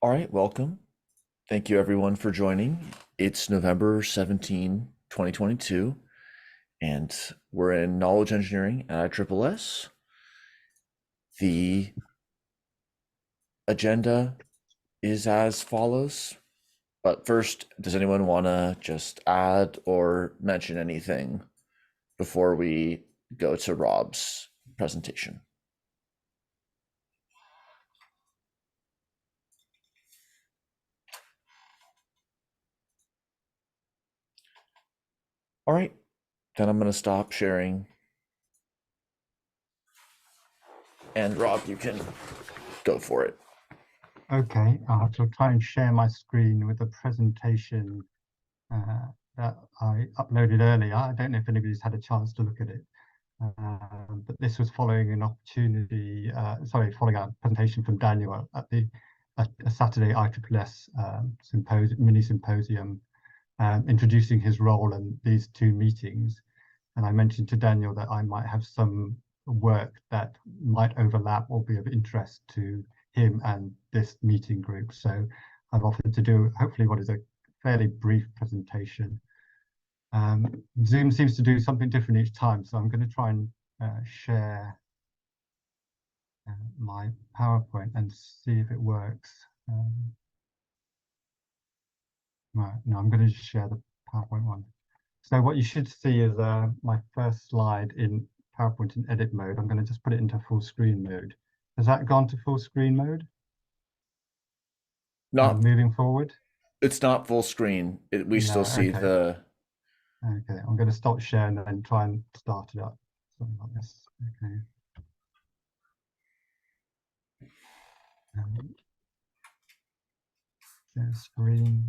All right, welcome. Thank you everyone for joining. It's November 17, 2022, and we're in knowledge engineering at ISSS. The agenda is as follows. But first, does anyone want to just add or mention anything before we go to Rob's presentation? All right, then I'm going to stop sharing. And Rob, you can go for it. Okay, I'll have to try and share my screen with the presentation uh, that I uploaded earlier. I don't know if anybody's had a chance to look at it, but this was following an opportunity, following a presentation from Daniel at a Saturday ISSS mini symposium, introducing his role in these two meetings. And I mentioned to Daniel that I might have some work that might overlap or be of interest to him and this meeting group. So I've offered to do hopefully what is a fairly brief presentation. Zoom seems to do something different each time, so I'm going to try and share my PowerPoint and see if it works. Right, no, I'm going to just share the PowerPoint one. So what you should see is my first slide in PowerPoint in edit mode. I'm going to just put it into full screen mode. Has that gone to full screen mode? Not, Moving forward? it's not full screen. We No, still see okay. the. Okay, I'm going to stop sharing and then try and start it up. Something like this. Okay. Share screen.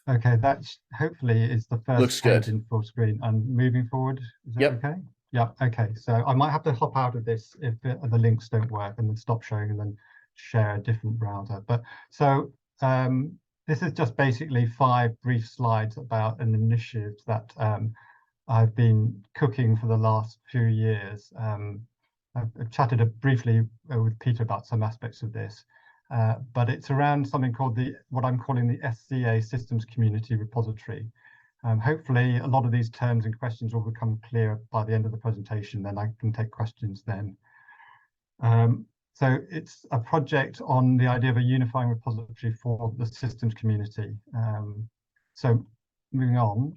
Okay, that hopefully is the first Looks page good. in full screen. And moving forward, is that Yep. okay? Yeah, okay. So I might have to hop out of this if the links don't work and then stop showing and then share a different browser. But so this is just basically 5 brief slides about an initiative that I've been cooking for the last few years. I've chatted briefly with Peter about some aspects of this. But it's around something called what I'm calling the SCA Systems Community Repository. Hopefully, a lot of these terms and questions will become clear by the end of the presentation, then I can take questions then. So it's a project on the idea of a unifying repository for the systems community. So moving on,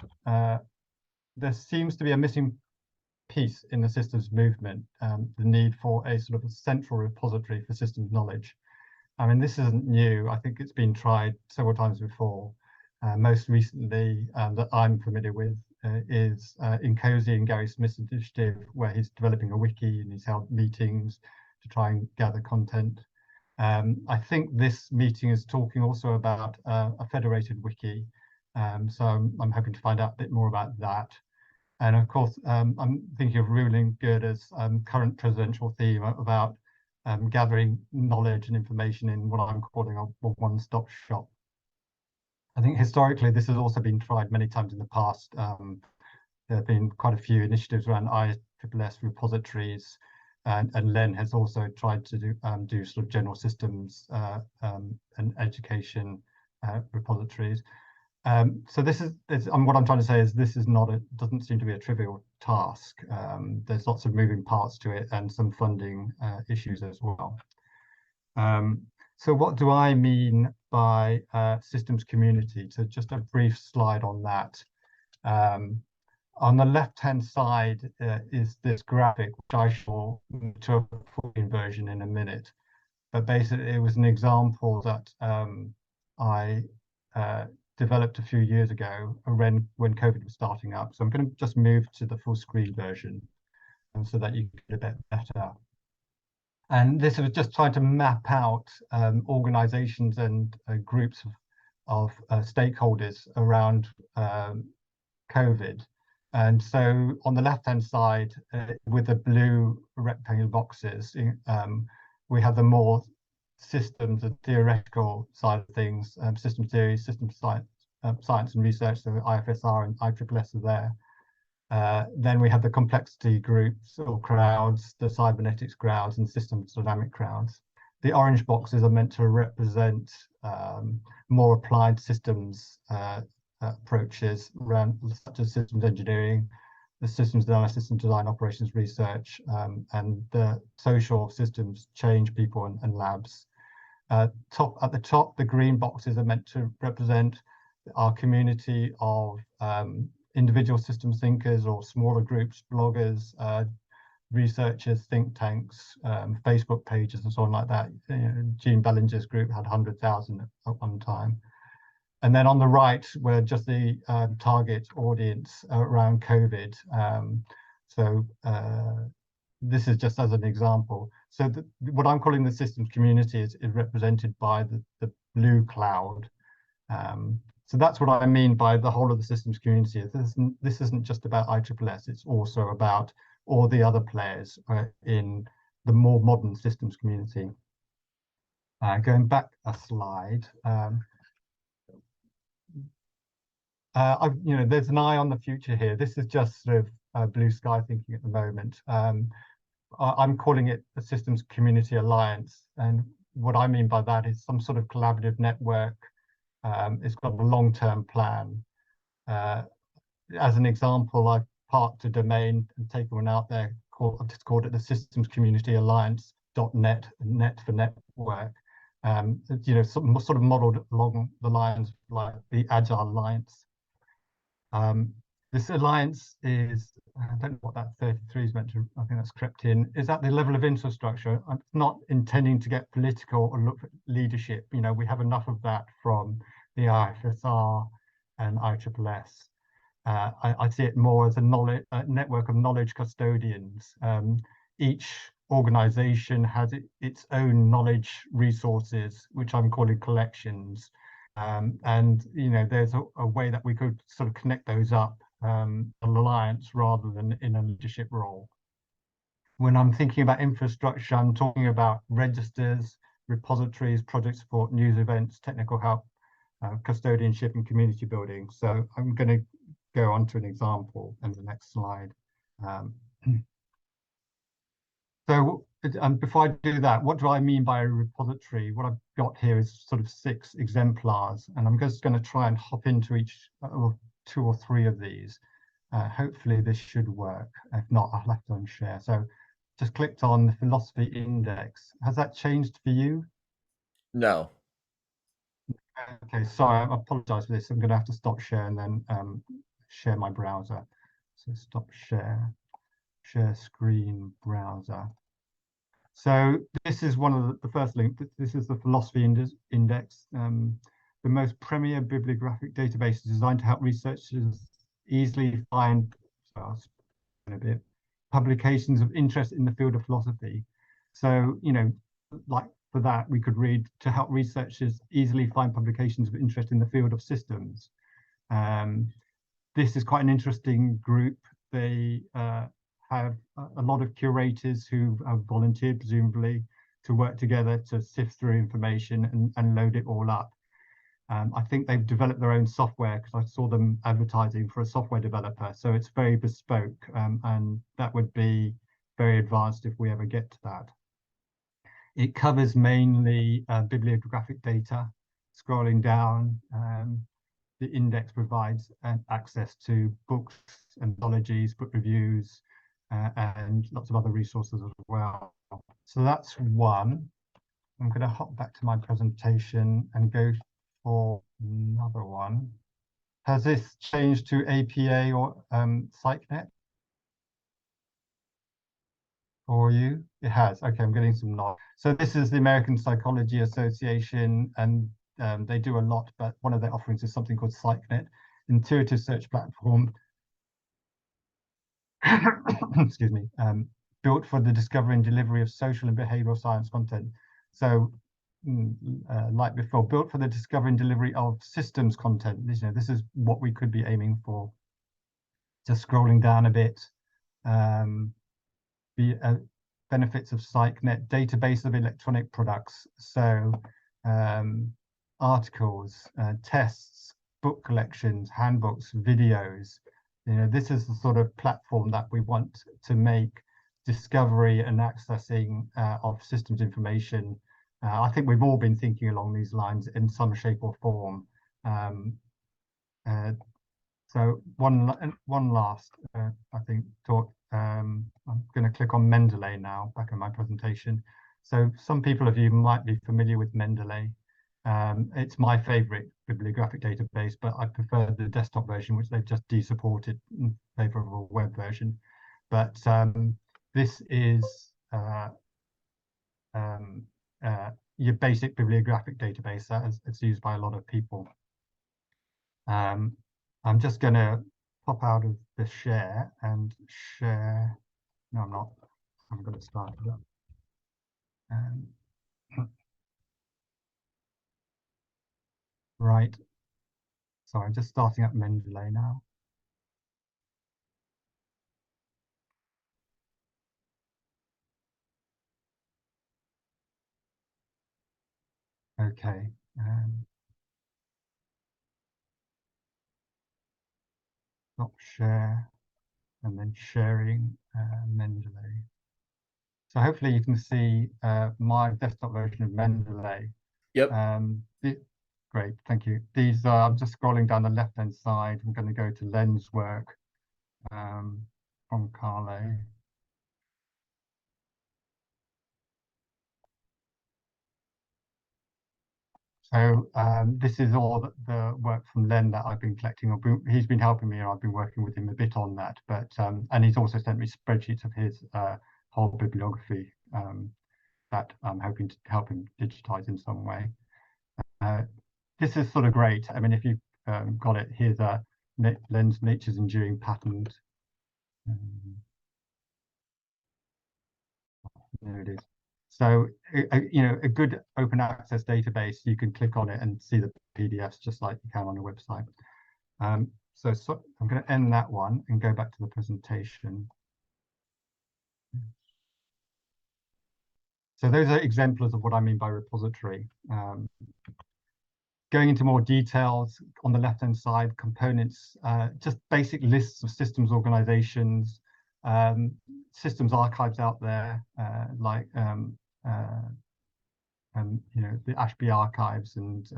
there seems to be a missing piece in the systems movement, the need for a sort of a central repository for systems knowledge. I mean, this isn't new. I think it's been tried several times before. Most recently, that I'm familiar with, is in Cozy and Gary Smith's initiative, where he's developing a wiki and he's held meetings to try and gather content. I think this meeting is talking also about a federated wiki. So I'm hoping to find out a bit more about that. And of course, I'm thinking of ruling good as current presidential theme about gathering knowledge and information in what I'm calling a one-stop shop. I think historically this has also been tried many times in the past. There have been quite a few initiatives around ISSS repositories, and Len has also tried to do sort of general systems and education repositories. So what I'm trying to say is this is not doesn't seem to be a trivial task. There's lots of moving parts to it and some funding issues as well. So what do I mean by systems community? So just a brief slide on that. On the left-hand side is this graphic, which I shall move to a full version in a minute. But basically, it was an example that I developed a few years ago when COVID was starting up. So I'm going to just move to the full screen version so that you get a bit better. And this was just trying to map out organizations and groups of stakeholders around COVID. And so on the left-hand side, with the blue rectangular boxes, we have the more systems and theoretical side of things, system theory, system science, science and research, so IFSR and ISSS are there. Then we have the complexity groups or crowds, the cybernetics crowds and systems dynamic crowds. the orange boxes are meant to represent more applied systems approaches around such as systems engineering, the systems analysis and design operations research, and the social systems change people and labs. At the top, the green boxes are meant to represent our community of individual systems thinkers or smaller groups, bloggers, researchers, think tanks, Facebook pages, and so on like that. Gene Bellinger's group had 100,000 at one time. And then on the right, we're just the target audience around COVID. So this is just as an example. So what I'm calling the systems community is represented by the blue cloud. So that's what I mean by the whole of the systems community. This isn't just about ISSS, it's also about all the other players in the more modern systems community. Going back a slide, there's an eye on the future here. This is just sort of blue sky thinking at the moment. I'm calling it a systems community alliance. And what I mean by that is some sort of collaborative network. It's got a long-term plan. As an example, I've parked a domain and taken one out there. I've just called it the Systems Community Alliance.net, net for network. Sort of modeled along the lines like the Agile Alliance. This alliance is, I don't know what that 33 is meant to, I think that's crept in, is at the level of infrastructure. I'm not intending to get political or look at leadership. We have enough of that from the IFSR and ISSS. I see it more as a network of knowledge custodians. Each organization has its own knowledge resources, which I'm calling collections. There's a way that we could sort of connect those up, an alliance rather than in a leadership role. When I'm thinking about infrastructure, I'm talking about registers, repositories, project support, news events, technical help, custodianship, and community building. So I'm going to go on to an example in the next slide. Before I do that, what do I mean by a repository? What I've got here is sort of 6 exemplars, and I'm just going to try and hop into each or 2 or 3 of these. Hopefully this should work. If not, I'll have to unshare. So just clicked on the philosophy index. Has that changed for you? No. Okay, sorry, I apologize for this. I'm going to have to stop share and then share my browser. So stop share, share screen browser. So this is one of the first link. This is the philosophy index, the most premier bibliographic database designed to help researchers easily find publications of interest in the field of philosophy. So, like for that, we could read to help researchers easily find publications of interest in the field of systems. This is quite an interesting group. They have a lot of curators who have volunteered, presumably, to work together to sift through information and load it all up. I think they've developed their own software because I saw them advertising for a software developer. So it's very bespoke, and that would be very advanced if we ever get to that. It covers mainly bibliographic data. Scrolling down, the index provides access to books, anthologies, book reviews, and lots of other resources as well. So that's one. I'm going to hop back to my presentation and go for another one. Has this changed to APA or PsycNet for you? It has. Okay, I'm getting some nod. So this is the American Psychology Association, and they do a lot, but one of their offerings is something called PsycNet, intuitive search platform. Excuse me, built for the discovery and delivery of social and behavioral science content. So, like before, built for the discovery and delivery of systems content. This is what we could be aiming for. Just scrolling down a bit, the benefits of PsycNet, database of electronic products. So, articles, tests, book collections, handbooks, videos. This is the sort of platform that we want to make discovery and accessing of systems information I think we've all been thinking along these lines in some shape or form. Um, uh, so one last, I think, talk. I'm going to click on Mendeley now, back in my presentation. So some people of you might be familiar with Mendeley. It's my favorite bibliographic database, but I prefer the desktop version, which they've just de-supported in favor of a web version. But this is um, your basic bibliographic database that is used by a lot of people. I'm just going to pop out of the share and share. No, I'm not. I'm going to start it up. Right. So I'm just starting up Mendeley now. Okay. Stop share and then sharing Mendeley. So hopefully you can see my desktop version of Mendeley. Yep. Great, thank you. These are, I'm just scrolling down the left-hand side. I'm going to go to lens work from Carle. So this is all the work from Len that I've been collecting. He's been helping me, and I've been working with him a bit on that. But and he's also sent me spreadsheets of his whole bibliography that I'm hoping to help him digitize in some way. This is sort of great. I mean, if you've got it, here's a Len's Nature's Enduring Patterns. There it is. So, you know, a good open access database, you can click on it and see the PDFs just like you can on a website. So I'm going to end that one and go back to the presentation. So those are exemplars of what I mean by repository. Going into more details on the left-hand side, components, just basic lists of systems organizations, systems archives out there, like you know, the Ashby archives and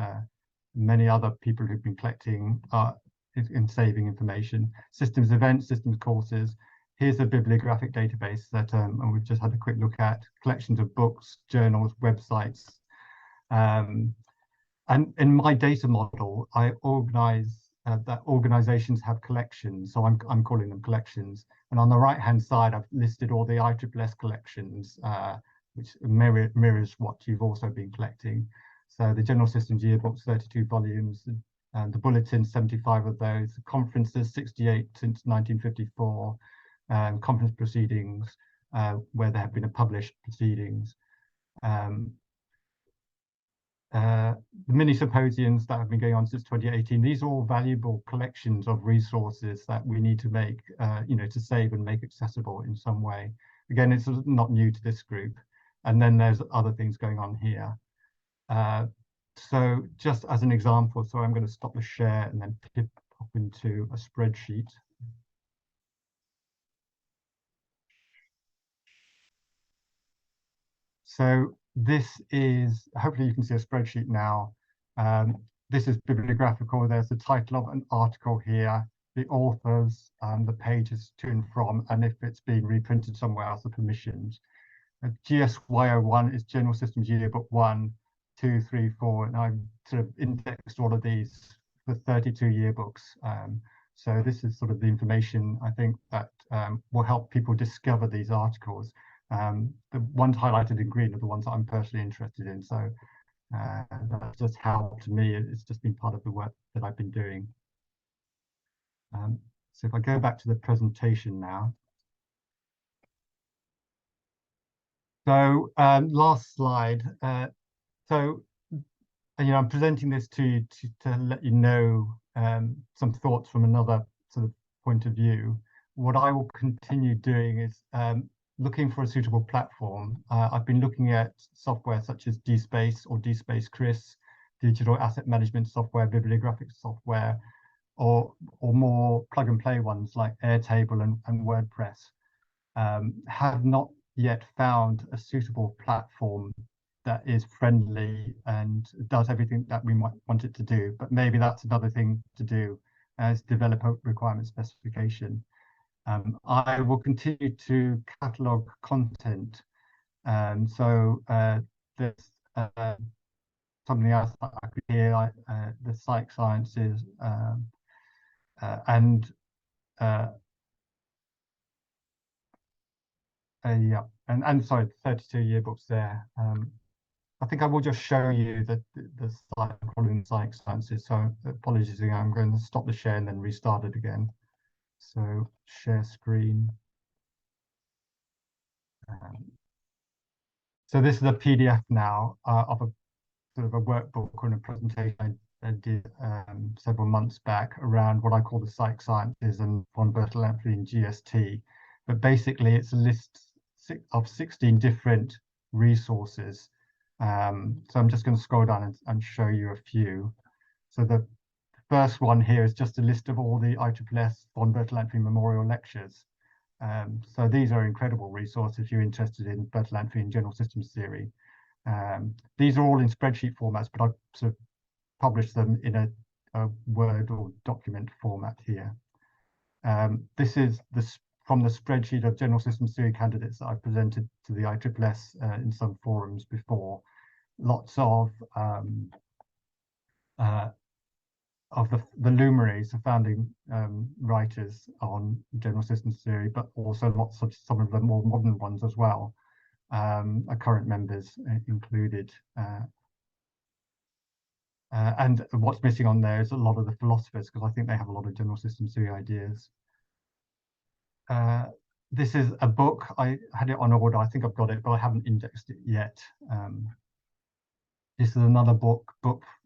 many other people who've been collecting and saving information, systems events, systems courses. Here's a bibliographic database that and we've just had a quick look at, collections of books, journals, websites. And in my data model, I organize that organizations have collections. So I'm calling them collections. And on the right-hand side, I've listed all the ISSS collections, which mirrors what you've also been collecting. So the General Systems Yearbooks, 32 volumes, and the bulletins, 75 of those, conferences, 68 since 1954, conference proceedings, where there have been published proceedings. The mini symposiums that have been going on since 2018, these are all valuable collections of resources that we need to make, you know, to save and make accessible in some way. Again, it's not new to this group. And then there's other things going on here. So just as an example, so I'm going to stop the share and then pop into a spreadsheet. So this is, hopefully you can see a spreadsheet now. This is bibliographical. There's the title of an article here, the authors, the pages to and from, and if it's been reprinted somewhere else, the permissions. GSY01 is General Systems Yearbook 1, 2, 3, 4, and I've sort of indexed all of these for 32 yearbooks. So this is sort of the information I think that will help people discover these articles. The ones highlighted in green are the ones that I'm personally interested in. So that's just helped me. It's just been part of the work that I've been doing. So if I go back to the presentation now. So last slide. So you know, I'm presenting this to you to let you know some thoughts from another sort of point of view. What I will continue doing is looking for a suitable platform. I've been looking at software such as DSpace or DSpace Chris, digital asset management software, bibliographic software, or more plug and play ones like Airtable and WordPress. Have not yet found a suitable platform that is friendly and does everything that we might want it to do. But maybe that's another thing to do, as develop a requirement specification. I will continue to catalog content. So there's something else that I could hear, like the psych sciences, and yeah, and sorry, 32 yearbooks there. I think I will just show you the slide following psych sciences. So apologies again, I'm going to stop the share and then restart it again. So share screen. So this is a PDF now of a sort of a workbook and a presentation I did several months back around what I call the psych sciences and von Bertalanffy and GST. But basically, it's a list of 16 different resources. So I'm just going to scroll down and show you a few. So the first one here is just a list of all the ISSS von Bertalanffy Memorial Lectures. So these are incredible resources if you're interested in Bertalanffy and general systems theory. These are all in spreadsheet formats, but I've sort of published them in a Word or document format here. This is from the spreadsheet of general systems theory candidates that I presented to the ISSS in some forums before. Lots of the luminaries, the founding writers on general systems theory, but also lots of some of the more modern ones as well, are current members included. And what's missing on there is a lot of the philosophers, because I think they have a lot of general systems theory ideas. This is a book. I had it on order. I think I've got it, but I haven't indexed it yet. This is another book,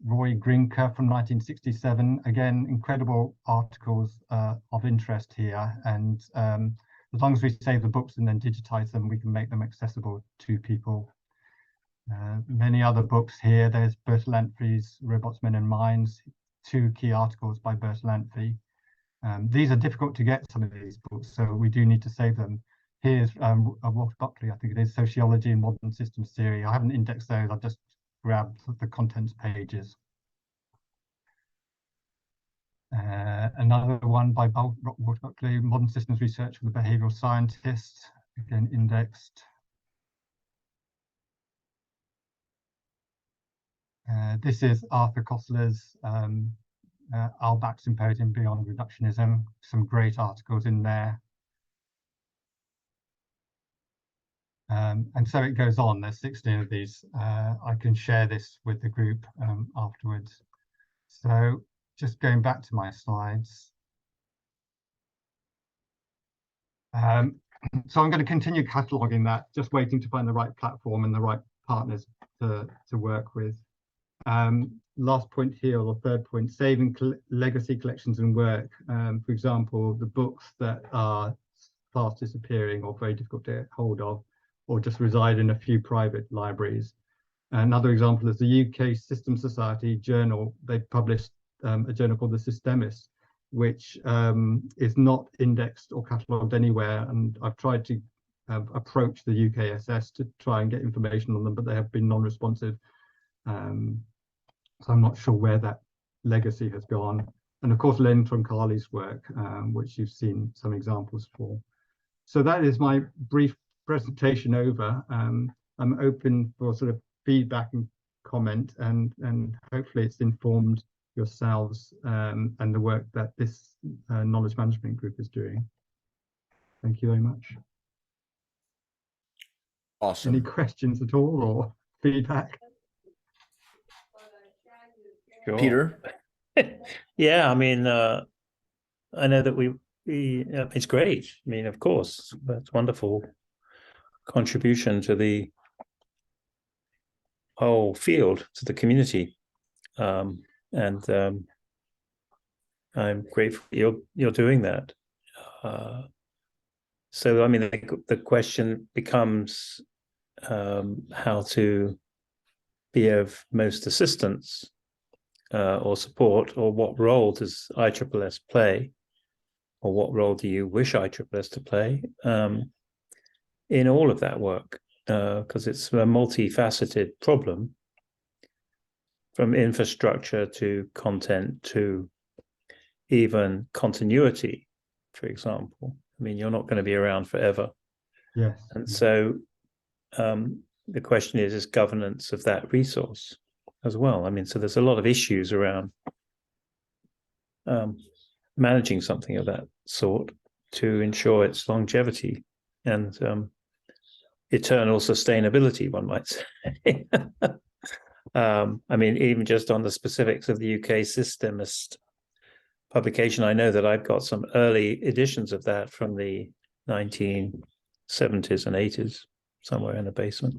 Roy Grinker from 1967. Again, incredible articles of interest here. And as long as we save the books and then digitize them, we can make them accessible to people. Many other books here. There's Bertalanffy's Robots, Men and Minds, 2 key articles by Bertalanffy. These are difficult to get, some of these books, so we do need to save them. Here's Rolf Buckley, I think it is, Sociology and Modern Systems Theory. I haven't indexed those, I've just grabbed the contents pages. Another one by Rolf Buckley, Modern Systems Research for the Behavioral Scientist, again indexed. This is Arthur Koestler's Albach Symposium Beyond Reductionism, some great articles in there. And so it goes on. There's 16 of these. I can share this with the group afterwards. So just going back to my slides. So I'm going to continue cataloging that, just waiting to find the right platform and the right partners to work with. Last point here, or third point, saving legacy collections and work. For example, the books that are fast disappearing or very difficult to get hold of, or just reside in a few private libraries. Another example is the UK System Society journal. They published a journal called The Systemist, which is not indexed or catalogued anywhere. And I've tried to approach the ISSS to try and get information on them, but they have been non-responsive. So I'm not sure where that legacy has gone. And of course, Len Troncali's work, which you've seen some examples for. So that is my brief presentation over. I'm open for sort of feedback and comment, and hopefully it's informed yourselves and the work that this knowledge management group is doing. Thank you very much. Awesome. Any questions at all or feedback? Sure. Peter? Yeah, I mean, I know that it's great. I mean, of course, that's wonderful contribution to the whole field, to the community, and I'm grateful you're doing that. So, I mean, the question becomes how to be of most assistance or support, or what role does ISSS play, or what role do you wish ISSS to play in all of that work? because it's a multifaceted problem, from infrastructure to content to even continuity, for example. I mean, you're not going to be around forever. Yes. And so the question is governance of that resource as well. I mean, so there's a lot of issues around managing something of that sort to ensure its longevity and eternal sustainability, one might say. I mean, even just on the specifics of the UK Systemist publication, I know that I've got some early editions of that from the 1970s and 80s, somewhere in the basement,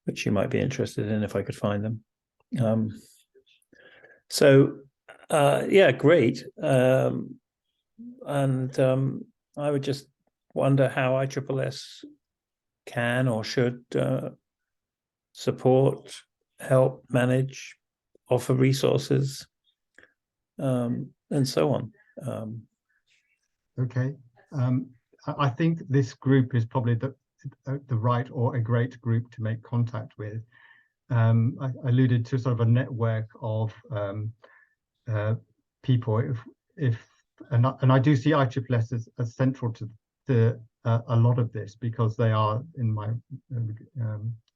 which you might be interested in if I could find them. Yeah, great. I would just wonder how ISSS can or should support, help, manage, offer resources, and so on. Okay. I think this group is probably the right or a great group to make contact with. I alluded to sort of a network of people. And I do see ISSS as central to a lot of this, because they are, in my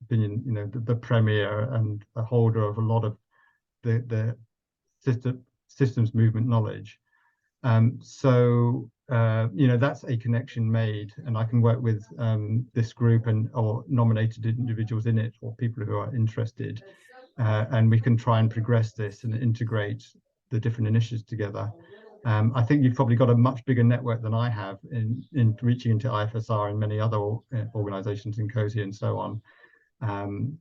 opinion, the premier and the holder of a lot of the systems movement knowledge. So that's a connection made, and I can work with this group or nominated individuals in it, or people who are interested, and we can try and progress this and integrate the different initiatives together. I think you've probably got a much bigger network than I have in reaching into IFSR and many other organizations in COSI and so on.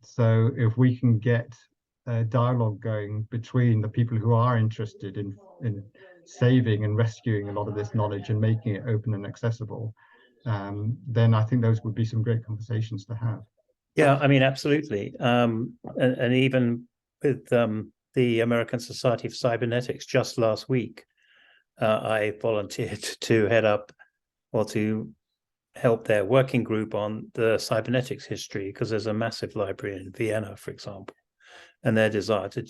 So if we can get a dialogue going between the people who are interested in saving and rescuing a lot of this knowledge and making it open and accessible, then I think those would be some great conversations to have. Yeah, I mean, absolutely. And even with the American Society of Cybernetics just last week, I volunteered to head up or to help their working group on the cybernetics history, because there's a massive library in Vienna, for example, and their desire to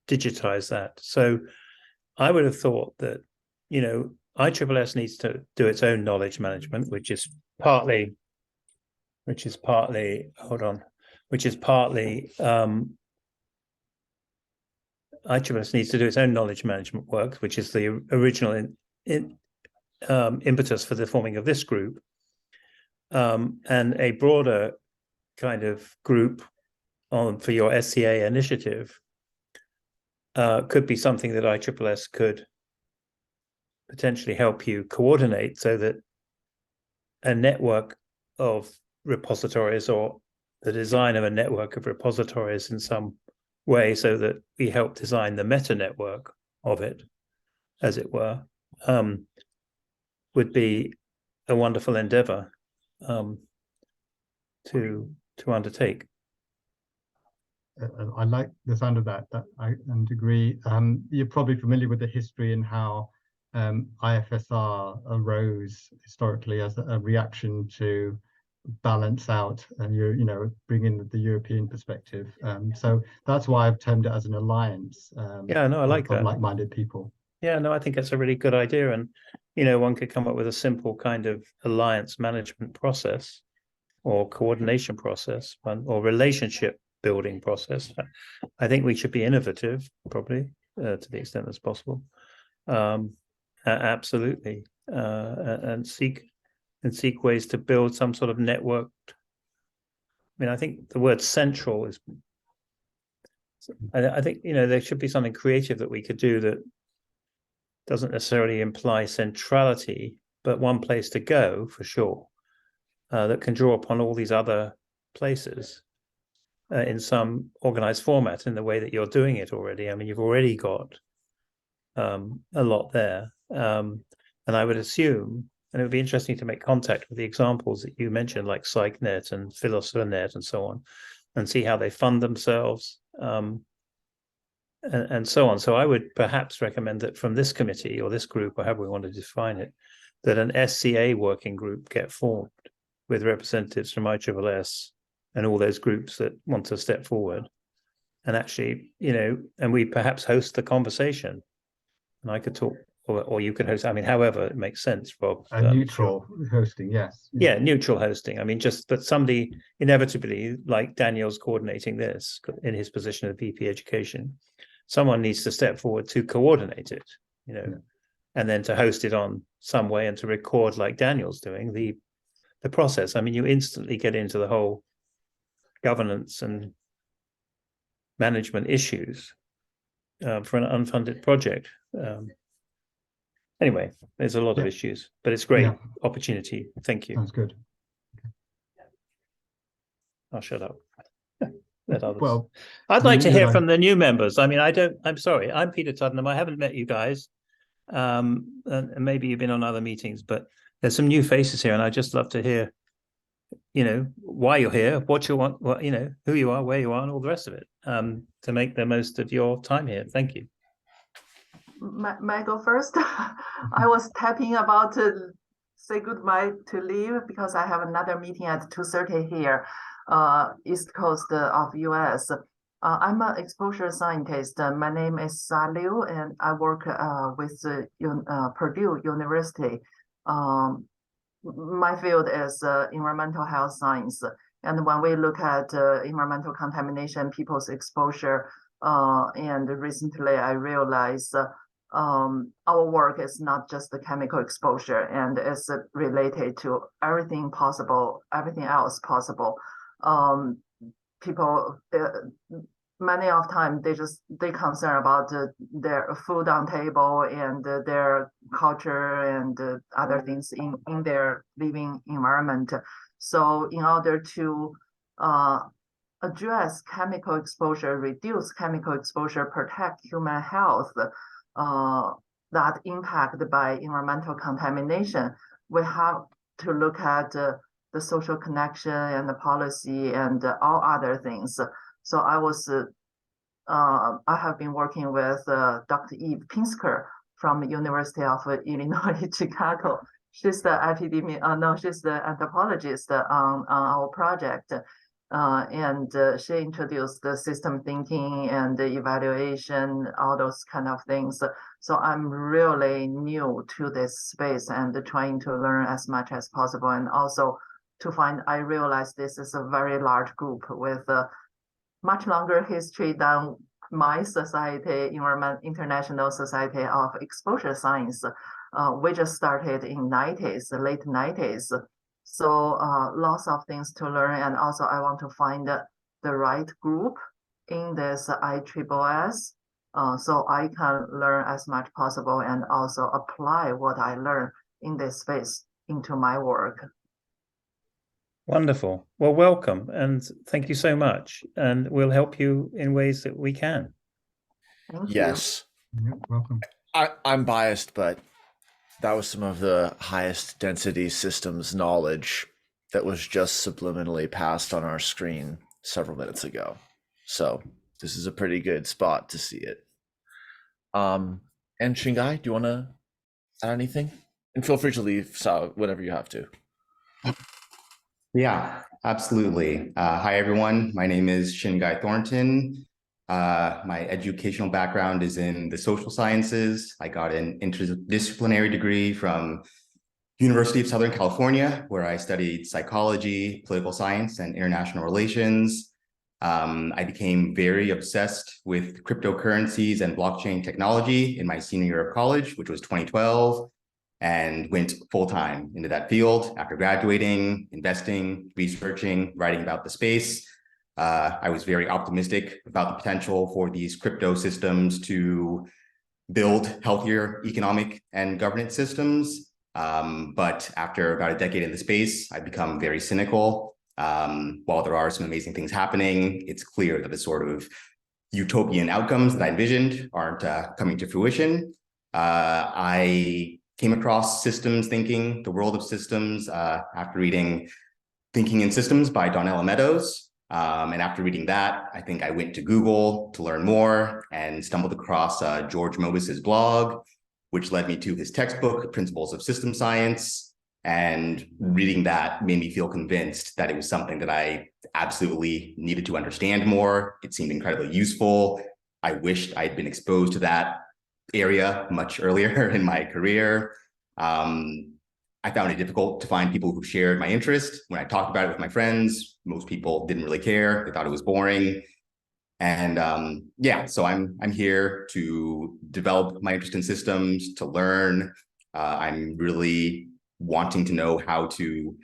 digitize that. So I would have thought that, ISSS needs to do its own knowledge management, which is partly ISSS needs to do its own knowledge management work, which is the original impetus for the forming of this group, and a broader kind of group for your SCA initiative could be something that ISSS could potentially help you coordinate, so that a network of repositories, or the design of a network of repositories in some way, so that we help design the meta network of it, as it were, would be a wonderful endeavor to undertake. I like the sound of that. I agree. You're probably familiar with the history and how IFSR arose historically as a reaction to balance out and bring in the European perspective. So that's why I've termed it as an alliance. Yeah, no, I like of that. like-minded people. Yeah, no, I think that's a really good idea. And, one could come up with a simple kind of alliance management process, or coordination process, or relationship building process. I think we should be innovative, probably, to the extent that's possible. Absolutely. And seek ways to build some sort of networked. I mean, I think the word central is, I think, there should be something creative that we could do that doesn't necessarily imply centrality, but one place to go for sure, that can draw upon all these other places in some organized format, in the way that you're doing it already. I mean, you've already got a lot there. And I would assume, and it would be interesting to make contact with the examples that you mentioned, like PsycNet and PhilosopherNet and so on, and see how they fund themselves, and so on. So I would perhaps recommend that from this committee, or this group, or however we want to define it, that an SCA working group get formed, with representatives from ISSS and all those groups that want to step forward. And actually, and we perhaps host the conversation. And I could talk, or you could host, I mean, however it makes sense, Rob. A neutral hosting, yes. Yeah, neutral hosting. I mean, just that somebody inevitably, like Daniel's coordinating this in his position of VP Education, someone needs to step forward to coordinate it, and then to host it on some way and to record, like Daniel's doing, the process. I mean, you instantly get into the whole governance and management issues for an unfunded project. Anyway, there's a lot of issues, but it's great opportunity. Thank you. Sounds good. I'll shut up. Let others. Well, I'd like to hear from the new members. I mean, I'm sorry, I'm Peter Tuddenham. I haven't met you guys. And maybe you've been on other meetings, but there's some new faces here, and I'd just love to hear, why you're here, what you want, who you are, where you are, and all the rest of it, to make the most of your time here. Thank you. May I go first? I was tapping about to say goodbye to leave because I have another meeting at 2:30 here, East Coast of US. I'm an exposure scientist. My name is Sa Liu, and I work with Purdue University. My field is environmental health science. And when we look at environmental contamination, people's exposure, and recently I realized our work is not just the chemical exposure, and it's related to everything possible, everything else possible. People, many of time, they concern about their food on table and their culture and other things in their living environment. So in order to address chemical exposure, reduce chemical exposure, protect human health, that impacted by environmental contamination, we have to look at the social connection and the policy and all other things. So I have been working with Dr. Eve Pinsker from University of Illinois, Chicago. She's the she's the anthropologist on our project. And she introduced the system thinking and the evaluation, all those kind of things. So I'm really new to this space and trying to learn as much as possible. And also I realize this is a very large group with much longer history than my society, International Society of Exposure Science. We just started in late 90s. So lots of things to learn. And also I want to find the right group in this ISSS, so I can learn as much possible and also apply what I learn in this space into my work. Wonderful. Well, welcome, and thank you so much. And we'll help you in ways that we can. Thank Yes. Yeah, welcome. I'm biased, but that was some of the highest density systems knowledge that was just subliminally passed on our screen several minutes ago. So this is a pretty good spot to see it. And Shingai, do you want to add anything? And feel free to leave whenever you have to. Yeah, absolutely. Hi, everyone. My name is Shingai Thornton. My educational background is in the social sciences. I got an interdisciplinary degree from University of Southern California, where I studied psychology, political science, and international relations. I became very obsessed with cryptocurrencies and blockchain technology in my senior year of college, which was 2012, and went full-time into that field after graduating, investing, researching, writing about the space. I was very optimistic about the potential for these crypto systems to build healthier economic and governance systems. But after about a decade in the space, I've become very cynical. While there are some amazing things happening, it's clear that the sort of utopian outcomes that I envisioned aren't coming to fruition. I came across systems thinking, the world of systems, after reading Thinking in Systems by Donella Meadows. And after reading that, I think I went to Google to learn more and stumbled across George Mobus's blog, which led me to his textbook, Principles of System Science. And reading that made me feel convinced that it was something that I absolutely needed to understand more. It seemed incredibly useful. I wished I'd been exposed to that area much earlier in my career. I found it difficult to find people who shared my interest. When I talked about it with my friends, most people didn't really care. They thought it was boring. And yeah, so I'm here to develop my interest in systems, to learn. I'm really wanting to know how to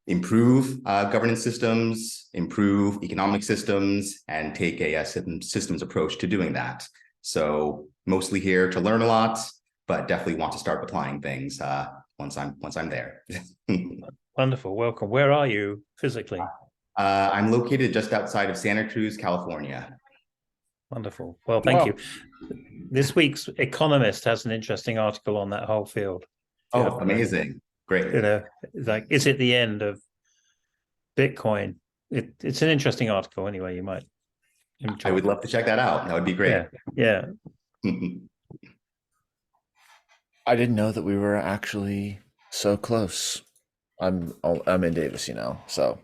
improve governance systems, improve economic systems, and take a systems approach to doing that. So mostly here to learn a lot, but definitely want to start applying things once I'm there. Wonderful. Welcome. Where are you physically? I'm located just outside of Santa Cruz, California. Wonderful. Well, thank Wow. you. This week's Economist has an interesting article on that whole field. If you Oh, haven't read it. amazing. Great. You know, like, is it the end of Bitcoin? It's an interesting article anyway. You might enjoy I would it. love to check that out. That would be great. Yeah. I didn't know that we were actually so close. I'm in Davis, so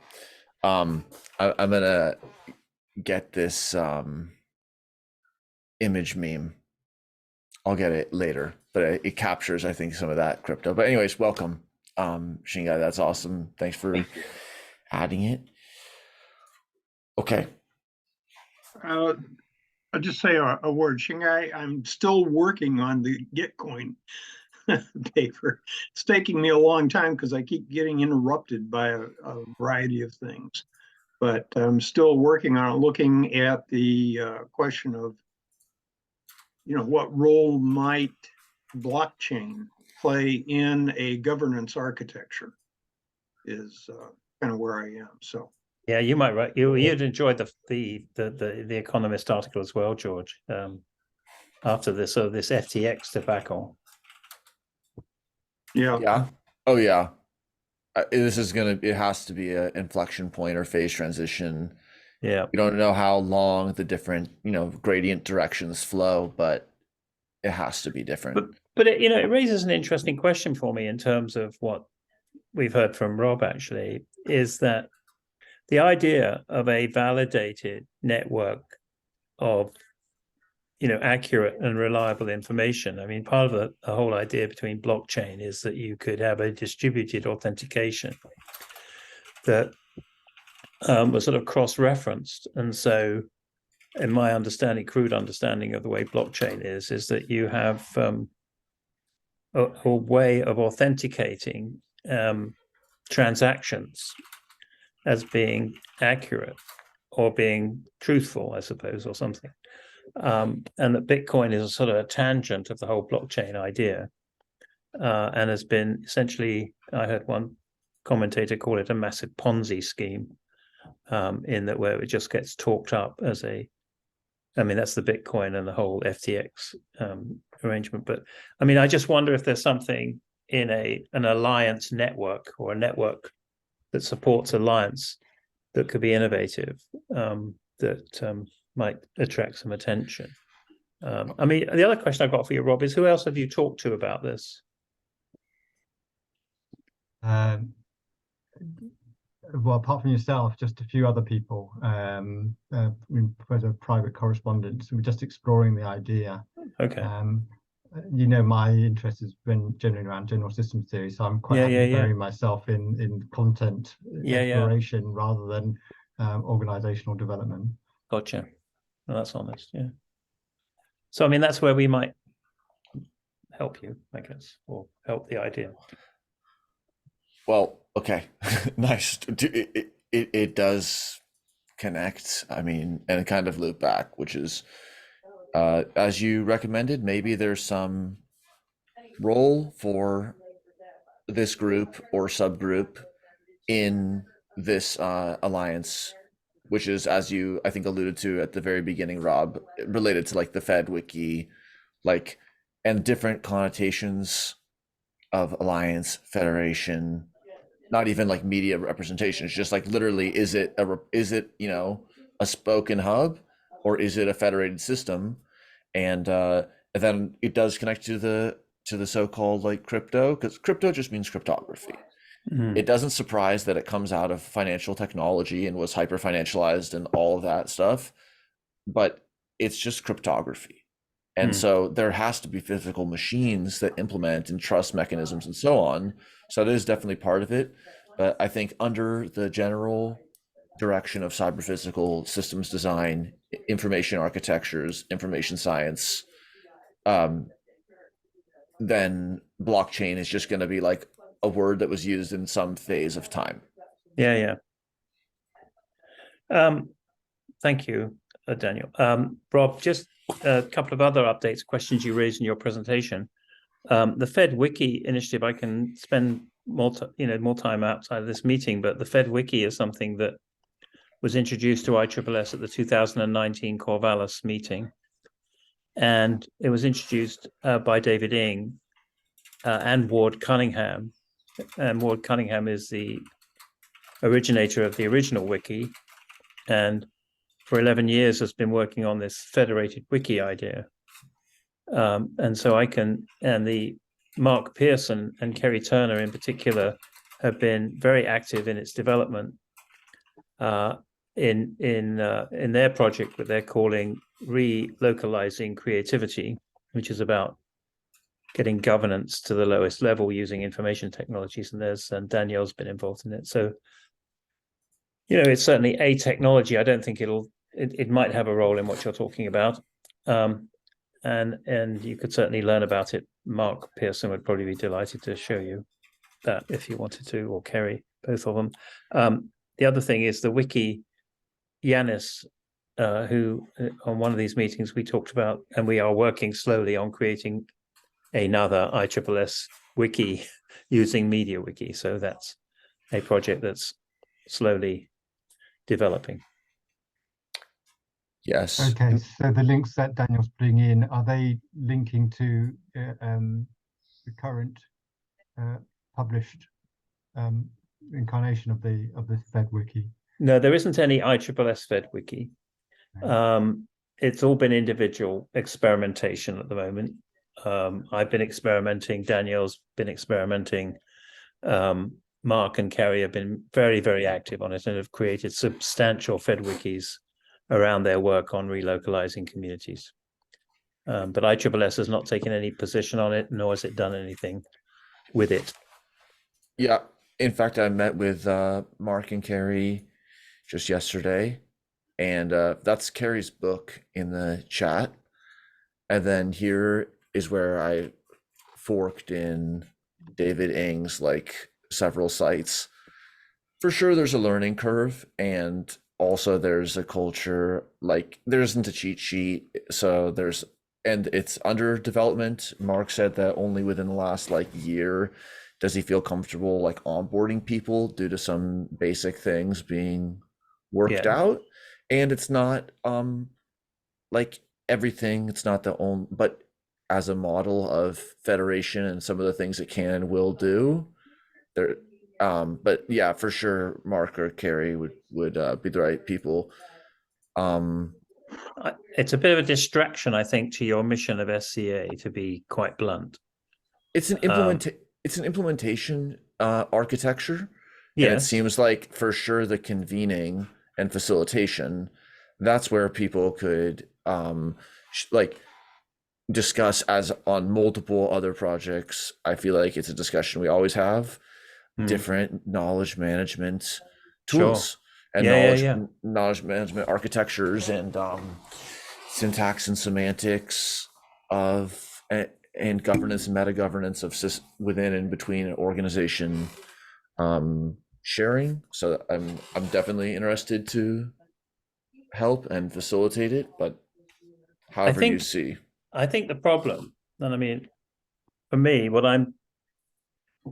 I'm gonna get this image meme. I'll get it later, but it captures, I think, some of that crypto. But anyways, welcome, Shingai. That's awesome. Thanks for adding it. Okay. I'll just say a word, Shingai. I'm still working on the Gitcoin paper. It's taking me a long time because I keep getting interrupted by a variety of things. But I'm still working on it, looking at the question of, what role might blockchain play in a governance architecture is kind of where I am. So. Yeah, you might write. You'd enjoy the Economist article as well, George. After this FTX debacle. Yeah. Yeah. Oh yeah. It has to be an inflection point or phase transition. Yeah. We don't know how long the different, gradient directions flow, but it has to be different. But it raises an interesting question for me in terms of what we've heard from Rob, actually, is that the idea of a validated network of accurate and reliable information. I mean, part of the whole idea between blockchain is that you could have a distributed authentication that was sort of cross-referenced. And so, in my understanding, crude understanding of the way blockchain is that you have a way of authenticating transactions as being accurate or being truthful, I suppose, or something. And that Bitcoin is a sort of a tangent of the whole blockchain idea, and has been essentially, I heard one commentator call it a massive Ponzi scheme, in that where it just gets talked up as that's the Bitcoin and the whole FTX arrangement. But I mean, I just wonder if there's something in an alliance network or a network that supports alliance that could be innovative, that might attract some attention. I mean, the other question I've got for you, Rob, is who else have you talked to about this? Well, apart from yourself, just a few other people. As a private correspondence, we're just exploring the idea. Okay. My interest has been generally around general systems theory, so I'm quite happy to bury myself in content exploration rather than organizational development. Gotcha. Well, that's honest. Yeah. So I mean, that's where we might help you, I guess, or help the idea. Well, okay, nice. It does connect. I mean, and kind of loop back, which is, as you recommended, maybe there's some role for this group or subgroup in this alliance, which is, as you I think alluded to at the very beginning, Rob, related to like the Fed wiki, like, and different connotations of alliance, federation, not even like media representation. It's just like literally, is it a spoken hub, or is it a federated system? And then it does connect to the so-called like crypto, because crypto just means cryptography. It doesn't surprise that it comes out of financial technology and was hyper financialized and all of that stuff, but it's just cryptography. And so there has to be physical machines that implement and trust mechanisms and so on. So that is definitely part of it. But I think under the general direction of cyber physical systems design, information architectures, information science, um, then blockchain is just going to be like a word that was used in some phase of time. Yeah. Thank you, Daniel. Rob, just a couple of other updates, questions you raised in your presentation. The Fed Wiki initiative, I can spend more time outside of this meeting, but the Fed Wiki is something that was introduced to ISSS at the 2019 Corvallis meeting. And it was introduced by David Ng and Ward Cunningham. And Ward Cunningham is the originator of the original wiki, and for 11 years has been working on this federated wiki idea. And so the Mark Pearson and Kerry Turner in particular have been very active in its development in their project that they're calling Relocalizing Creativity, which is about getting governance to the lowest level using information technologies. And Danielle's been involved in it. So, it's certainly a technology. I don't think it might have a role in what you're talking about. And you could certainly learn about it. Mark Pearson would probably be delighted to show you that if you wanted to, or Kerry, both of them. The other thing is the wiki. Yanis, who on one of these meetings we talked about, and we are working slowly on creating another ISSS wiki using MediaWiki. So that's a project that's slowly developing. Yes. Okay, so the links that Daniel's putting in, are they linking to the current published incarnation of the Fed Wiki? No, there isn't any ISSS Fed Wiki. It's all been individual experimentation at the moment. I've been experimenting. Danielle's been experimenting. Mark and Kerry have been very, very active on it and have created substantial Fed Wikis around their work on relocalizing communities. But ISSS has not taken any position on it, nor has it done anything with it. Yeah. In fact, I met with Mark and Kerry just yesterday, and that's Kerry's book in the chat. And then here is where I forked in David Ng's like several sites. For sure, there's a learning curve, and also there's a culture, like there isn't a cheat sheet. So and it's under development. Mark said that only within the last like year does he feel comfortable like onboarding people due to some basic things being worked out. And it's not like everything, it's not the only, but as a model of federation and some of the things it can and will do there. But yeah, for sure, Mark or Kerry would be the right people. It's a bit of a distraction, I think, to your mission of SCA, to be quite blunt. It's an implementation architecture. Yes. And it seems like for sure the convening and facilitation, that's where people could like discuss, as on multiple other projects. I feel like it's a discussion we always have. Different knowledge management tools and knowledge management architectures and syntax and semantics of and governance and meta governance of within and between an organization sharing. So I'm definitely interested to help and facilitate it, but however you see. I think the problem, and I mean, for me,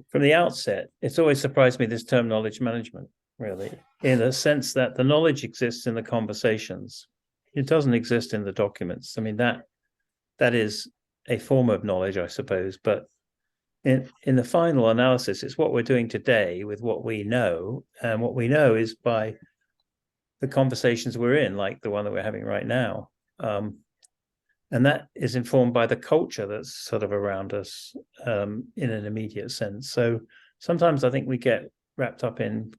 from the outset, it's always surprised me, this term knowledge management, really, in the sense that the knowledge exists in the conversations. It doesn't exist in the documents. I mean, that is a form of knowledge, I suppose, but in the final analysis, it's what we're doing today with what we know, and what we know is by the conversations we're in, like the one that we're having right now. And that is informed by the culture that's sort of around us in an immediate sense. So sometimes I think we get wrapped up in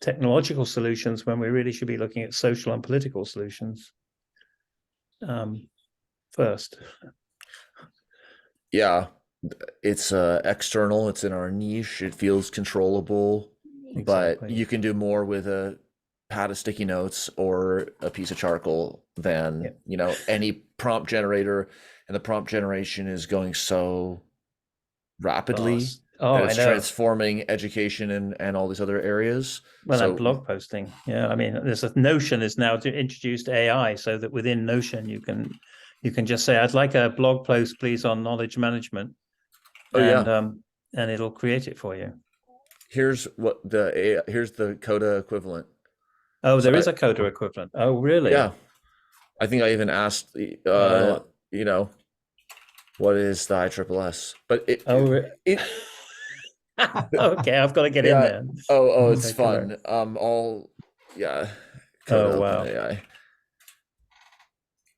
technological solutions when we really should be looking at social and political solutions first. Yeah, it's external, it's in our niche, it feels controllable, but Exactly. you can do more with a pad of sticky notes or a piece of charcoal than, Yep. you know, any prompt generator. And the prompt generation is going so rapidly Oh, that I it's know. transforming education and all these other areas. Well, So that blog posting, yeah. I mean, there's a Notion is now introduced AI, so that within Notion you can just say, "I'd like a blog post, please, on knowledge management," oh and yeah, and it'll create it for you. here's here's the Coda equivalent. Oh, So there is a Coda equivalent. Oh, really? yeah, I think I even asked Oh. you know, what is the ISSS? But it Okay, I've got to get in yeah. there. Oh, it's Take a look. fun. All yeah. Oh, Coda wow. OpenAI.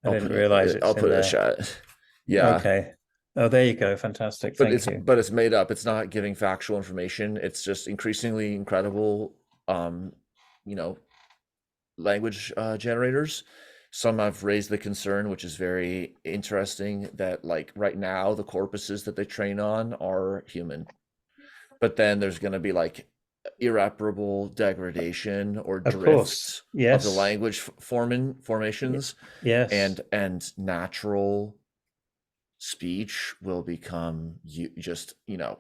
I didn't realize I'll it's in put it in the there. chat. Yeah. Okay. Oh, there you go. Fantastic. Thank you. But it's made up. It's not giving factual information. It's just increasingly incredible you know, language generators. Some have raised the concern, which is very interesting, that like right now the corpuses that they train on are human. But then there's going to be like irreparable degradation or Of course. drift of the Yes. language formations, Yes. and natural speech will become just, you know.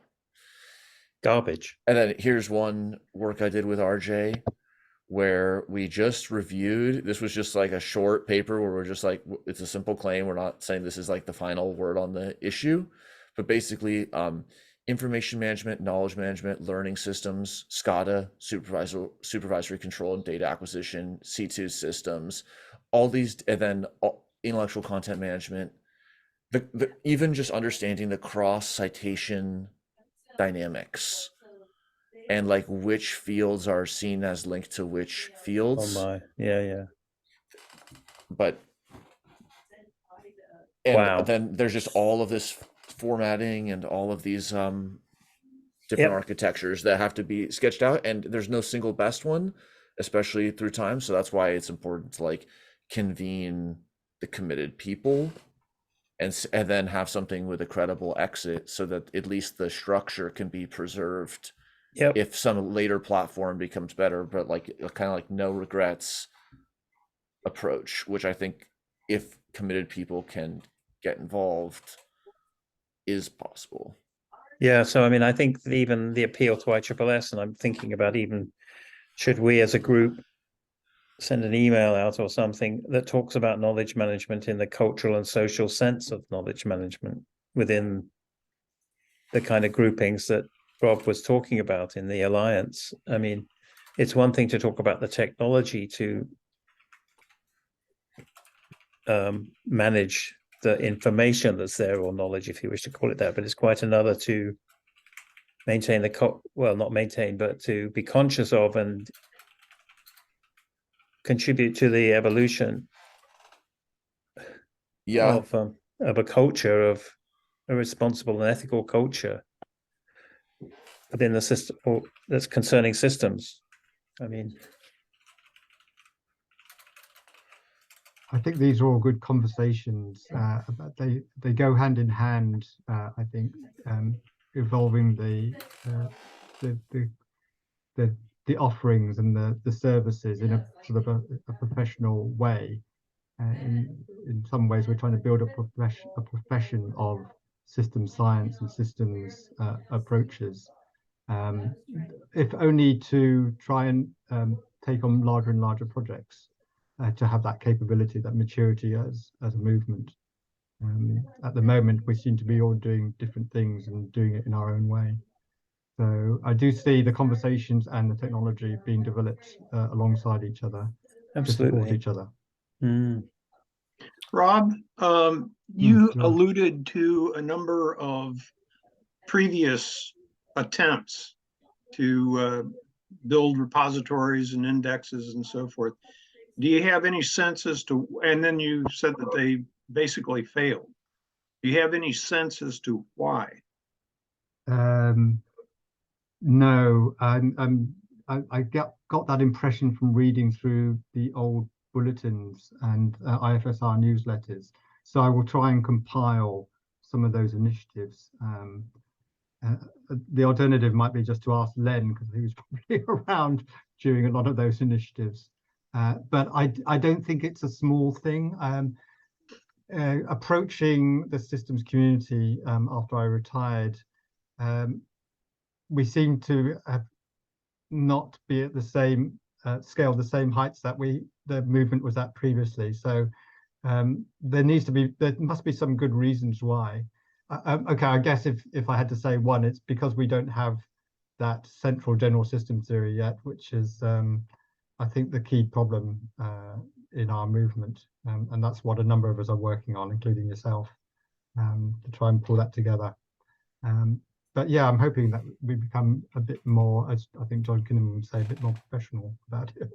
Garbage. And then here's one work I did with RJ where we just reviewed, this was just like a short paper where we're just like, it's a simple claim, we're not saying this is like the final word on the issue, but basically information management, knowledge management, learning systems, SCADA, supervisory control and data acquisition, C2 systems, all these, and then intellectual content management, even just understanding the cross citation dynamics and like which fields are seen as linked to which Oh fields. my. Yeah. But and Wow. then there's just all of this formatting and all of these different architectures that have to be sketched out, and there's no single best one, especially through time. So that's why it's important to like convene the committed people and then have something with a credible exit so that at least the structure can be preserved. Yep. If some later platform becomes better, but like a kind of like no regrets approach, which I think if committed people can get involved is possible. Yeah. So, I mean, I think even the appeal to ISSS, and I'm thinking about even should we as a group send an email out or something that talks about knowledge management in the cultural and social sense of knowledge management within the kind of groupings that Rob was talking about in the Alliance. I mean, it's one thing to talk about the technology to manage the information that's there, or knowledge, if you wish to call it that, but it's quite another to maintain not maintain, but to be conscious of and contribute to the evolution of a culture, of a responsible and ethical culture within the system, or that's concerning systems. I mean, I think these are all good conversations. They go hand in hand. I think evolving the offerings and the services in a sort of a professional way. In some ways, we're trying to build a profession of system science and systems approaches, if only to try and take on larger and larger projects, to have that capability, that maturity as a movement. At the moment, we seem to be all doing different things and doing it in our own way. So I do see the conversations and the technology being developed alongside each other to support each other. Rob, you alluded to a number of previous attempts to build repositories and indexes and so forth. Do you have any sense as to, and then you said that they basically failed. Do you have any sense as to why? No, I got that impression from reading through the old bulletins and IFSR newsletters. So I will try and compile some of those initiatives. Uh, the alternative might be just to ask Len, because he was probably around during a lot of those initiatives. But I don't think it's a small thing. Approaching the systems community after I retired, we seem to have not be at the same scale, the same heights that the movement was at previously. So there must be some good reasons why. Okay, I guess if I had to say one, it's because we don't have that central general system theory yet, which is I think the key problem in our movement, and that's what a number of us are working on, including yourself, to try and pull that together. But yeah, I'm hoping that we become a bit more, as I think John Kinnaman would say, a bit more professional about it.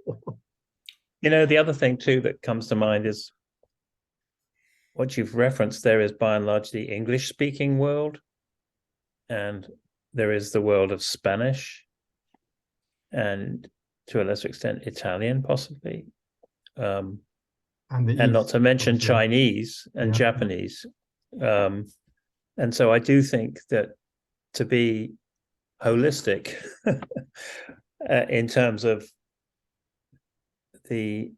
You know, the other thing too that comes to mind is what you've referenced there is by and large the English-speaking world, and there is the world of Spanish, and to a lesser extent Italian, possibly, and not to mention obviously. Chinese and Yeah. Japanese. And so I do think that to be holistic in terms of the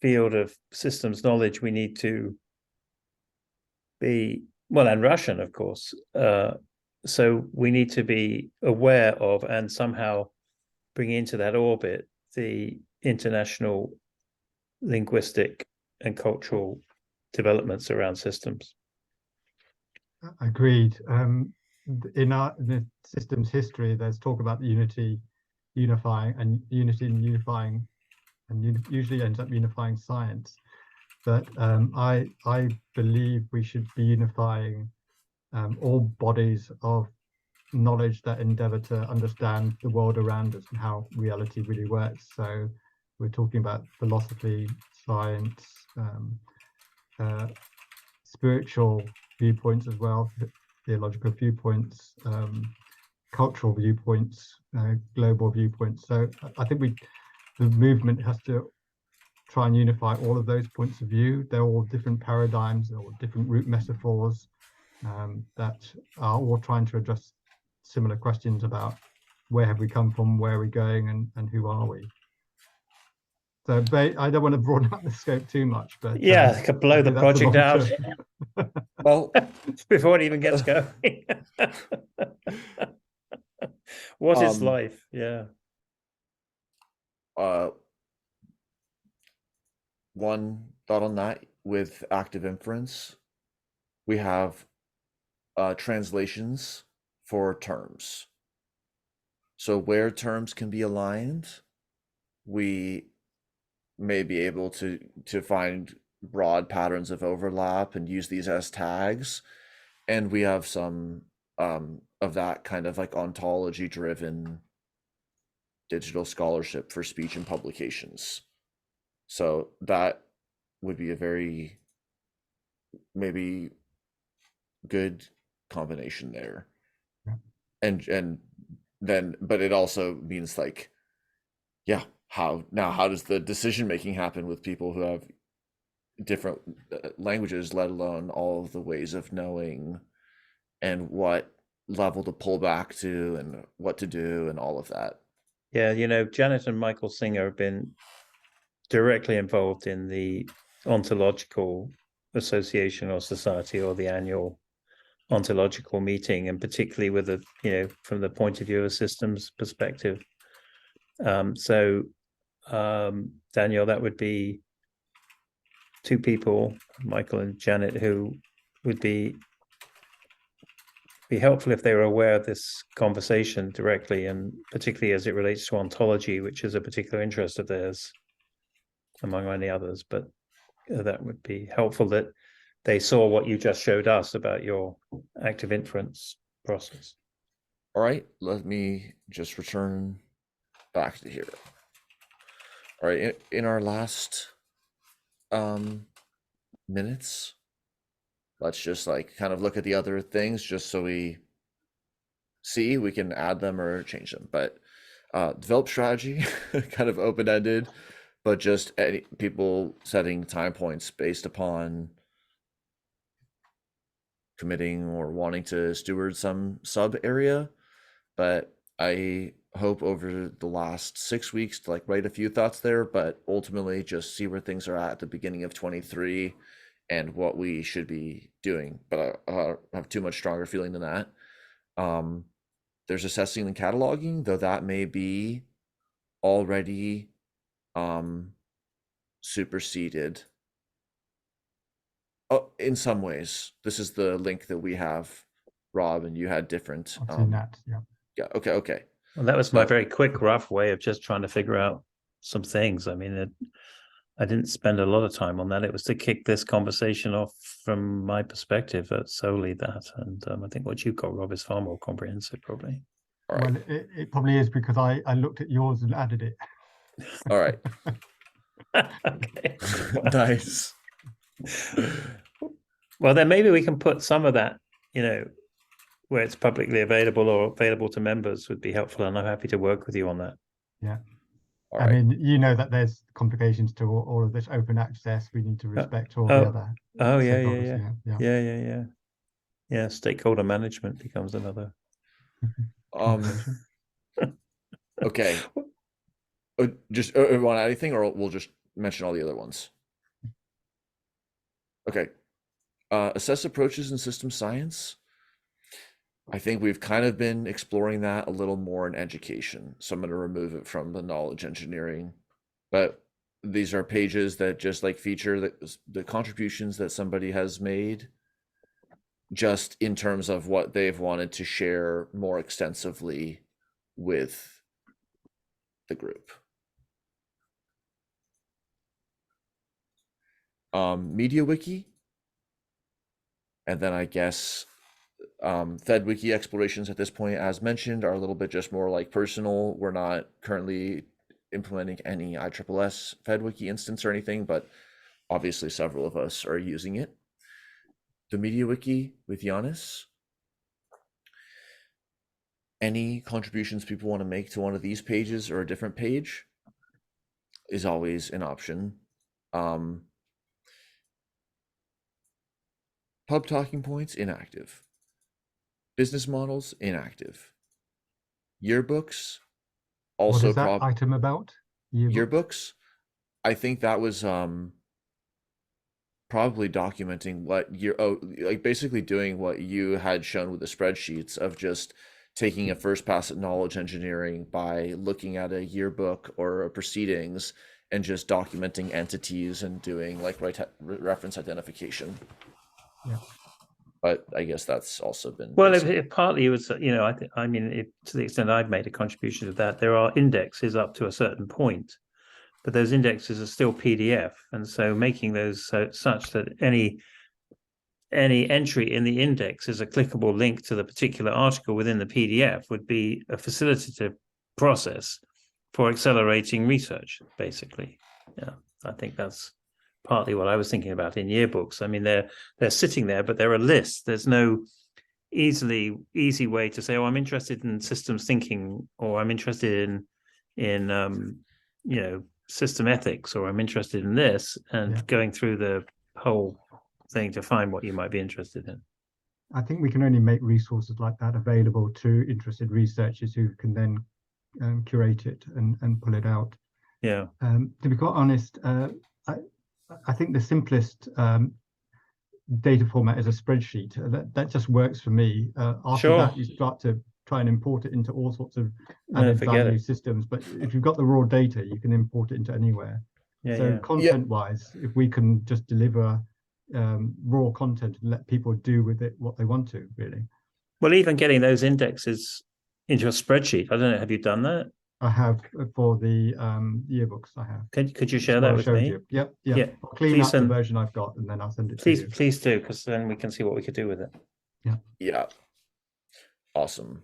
field of systems knowledge, we need to be, well, and Russian, of course. So we need to be aware of and somehow bring into that orbit the international linguistic and cultural developments around systems. Agreed. In the systems history, there's talk about the unifying, and usually ends up unifying science. But I believe we should be unifying all bodies of knowledge that endeavor to understand the world around us and how reality really works. So we're talking about philosophy, science, spiritual viewpoints as well, theological viewpoints, cultural viewpoints, global viewpoints. So I think the movement has to try and unify all of those points of view. They're all different paradigms, they're all different root metaphors that are all trying to address similar questions about where have we come from, where are we going, and who are we. So I don't want to broaden out the scope too much, but yeah, could blow the project out. Well, before it even gets going. What is life? Yeah. One thought on that with active inference, we have translations for terms. So where terms can be aligned, we may be able to find broad patterns of overlap and use these as tags. And we have some of that kind of like ontology driven digital scholarship for speech and publications. So that would be a very maybe good combination there. Yeah. And then, but it also means like, yeah, how does the decision making happen with people who have different languages, let alone all of the ways of knowing and what level to pull back to and what to do and all of that. Yeah, you know, Janet and Michael Singer have been directly involved in the ontological association or society, or the annual ontological meeting, and particularly with the, you know, from the point of view of a systems perspective. Daniel, that would be two people, Michael and Janet, who would be helpful if they were aware of this conversation directly, and particularly as it relates to ontology, which is a particular interest of theirs, among many others. But that would be helpful that they saw what you just showed us about your active inference process. All right, let me just return back to here. All right, in our last minutes, let's just like kind of look at the other things just so we see, we can add them or change them. But develop strategy, kind of open-ended, but just people setting time points based upon committing or wanting to steward some sub area. But I hope over the last 6 weeks to like write a few thoughts there, but ultimately just see where things are at the beginning of 23 and what we should be doing. But I have too much stronger feeling than that. There's assessing and cataloging, though that may be already superseded. Oh, in some ways, this is the link that we have, Rob, and you had different. I've seen that. Yeah. Yeah. Okay. Well, that was my So- very quick, rough way of just trying to figure out some things. I mean, I didn't spend a lot of time on that. It was to kick this conversation off from my perspective, solely that. And I think what you've got, Rob, is far more comprehensive, probably. All right. Well, it probably is because I looked at yours and added it. All right. Okay. Nice. Well, then maybe we can put some of that, where it's publicly available or available to members would be helpful. And I'm happy to work with you on that. Yeah. All I right. mean, you know that there's complications to all of this open access. We need to respect all the other Oh, stakeholders. Yeah. Stakeholder management becomes another. Conversation. Okay. Just want to add anything, or we'll just mention all the other ones. Okay. Assess approaches in system science. I think we've kind of been exploring that a little more in education, so I'm going to remove it from the knowledge engineering. But these are pages that just like feature the contributions that somebody has made, just in terms of what they've wanted to share more extensively with the group. MediaWiki, and then I guess FedWiki explorations at this point, as mentioned, are a little bit just more like personal. We're not currently implementing any ISSS FedWiki instance or anything, but obviously several of us are using it. The MediaWiki with Giannis. Any contributions people want to make to one of these pages or a different page is always an option. Pub talking points, inactive. Business models, inactive. Yearbooks, also What is that item about? yearbooks. I think that was probably documenting what like basically doing what you had shown with the spreadsheets of just taking a first pass at knowledge engineering by looking at a yearbook or a proceedings and just documenting entities and doing like reference identification. Yeah. But I guess that's also been well. It partly was, to the extent I've made a contribution to that, there are indexes up to a certain point, but those indexes are still PDF, and so making those such that any entry in the index is a clickable link to the particular article within the PDF would be a facilitative process for accelerating research, basically. Yeah, I think that's partly what I was thinking about in yearbooks. I mean, they're sitting there, but they're a list. There's no easy way to say, oh, I'm interested in systems thinking, or I'm interested in system ethics, or I'm interested in this, and going through the whole thing to find what you might be interested in. I think we can only make resources like that available to interested researchers who can then curate it and pull it out. Yeah. To be quite honest, I think the simplest data format is a spreadsheet. That just works for me. After that, you start to try and import it into all sorts of added value systems. But if you've got the raw data, you can import it into anywhere. Content-wise, if we can just deliver raw content and let people do with it what they want to, really. Well, even getting those indexes into a spreadsheet, I don't know, have you done that? I have for the yearbooks. I have. Could you share that with me? Yep. Yeah. I'll clean up the version I've got and then I'll send it to you. Please do, because then we can see what we could do with it. Yeah. Awesome.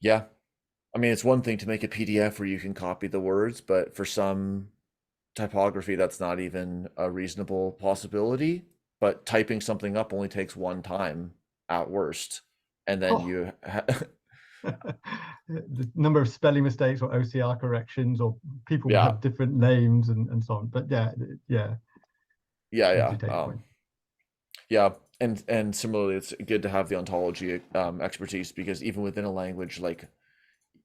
Yeah. I mean, it's one thing to make a PDF where you can copy the words, but for some typography, that's not even a reasonable possibility. But typing something up only takes one time at worst. and then Oh. you The number of spelling mistakes or OCR corrections, or people Yeah. have different names and so on. But yeah, yeah, empty data yeah. point. Yeah, and similarly, it's good to have the ontology expertise, because even within a language, like,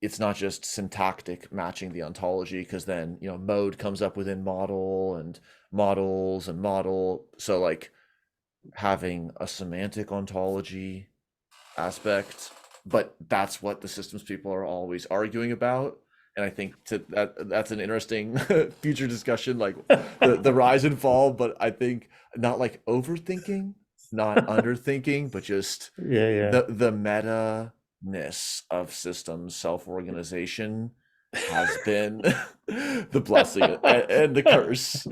it's not just syntactic matching the ontology, because then, you know, mode comes up within model and models and model. So like having a semantic ontology aspect, but that's what the systems people are always arguing about. And I think that's an interesting future discussion, like the rise and fall. But I think not like overthinking, not underthinking, but just Yeah. the meta-ness of systems self-organization has been the blessing and the curse.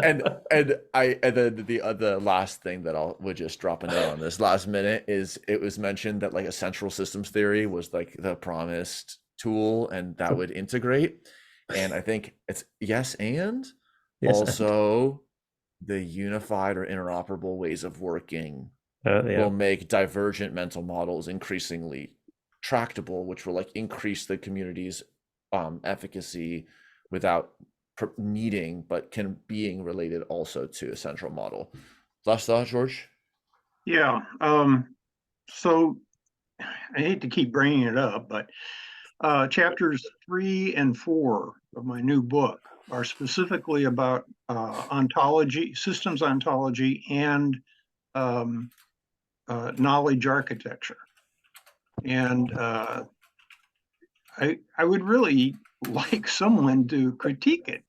And then the last thing that I would just drop a note on this last minute is, it was mentioned that like a central systems theory was like the promised tool, and that would integrate. And I think it's yes, and Yes, also the unified or interoperable ways of working yeah. will make divergent mental models increasingly tractable, which will like increase the community's efficacy without needing, but can being related also to a central model. Last thought, George? Yeah, so I hate to keep bringing it up, but chapters 3 and 4 of my new book are specifically about ontology, systems ontology, and knowledge architecture. And I would really like someone to critique it,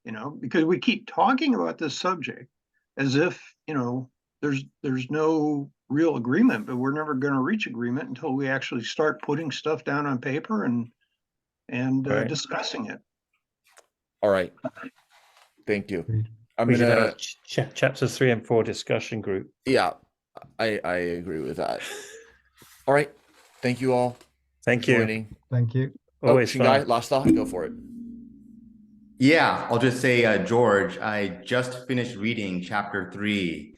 you know, because we keep talking about this subject as if, you know, there's no real agreement, but we're never going to reach agreement until we actually start putting stuff down on paper and Right. discussing it. All right. Thank you. Agreed. I'm We should have gonna, a chapters 3 and 4 discussion group. yeah, I agree with that. All right. Thank you all Thank for you. joining. Thank you. Always Shingai, fun. last thought, go for it. Yeah, I'll just say, George, I just finished reading chapter 3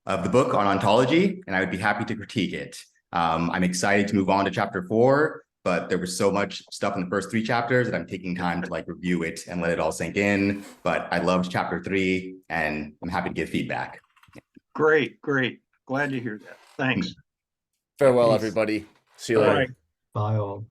of the book on ontology, and I would be happy to critique it. I'm excited to move on to chapter 4, but there was so much stuff in the first 3 chapters that I'm taking time to like review it and let it all sink in. But I loved chapter 3, and I'm happy to give feedback. Great. Glad to hear that. Thanks. Farewell, Peace. everybody. See you All later. right. Bye all.